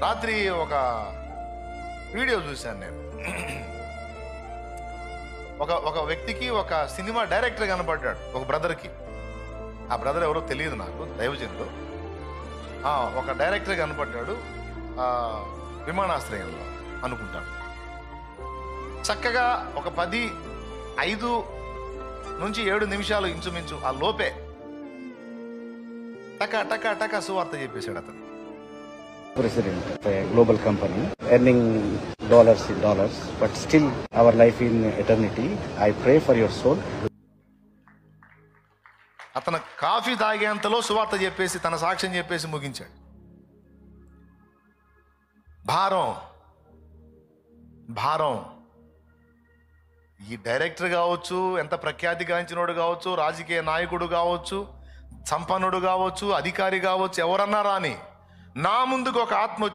రాత్రి ఒక వీడియో చూశాను నేను. ఒక వ్యక్తికి ఒక సినిమా డైరెక్టర్ కనపడ్డాడు, ఒక బ్రదర్కి. ఆ బ్రదర్ ఎవరో తెలియదు నాకు, దైవజనుడు. ఒక డైరెక్టర్ కనపడ్డాడు విమానాశ్రయంలో అనుకుంటాను. చక్కగా ఒక 5 నుంచి 7 నిమిషాలు ఇంచుమించు ఆ లోపే టకా టకా టకా సువార్త చెప్పేశాడు అతను. President of a global company, earning dollars in dollars, but still our life in eternity. I pray for your soul. అతను కాఫీ తాగేంతలో సువార్త చెప్పేసి తన సాక్ష్యం చెప్పేసి ముగించాడు. భారం ఈ డైరెక్టర్ కావచ్చు, ఎంత ప్రఖ్యాతి గాంచినోడు కావచ్చు, రాజకీయ నాయకుడు కావచ్చు, సంపన్నుడు కావచ్చు, అధికారి కావచ్చు, ఎవరన్నా రాని, నా ముందుకు ఒక ఆత్మ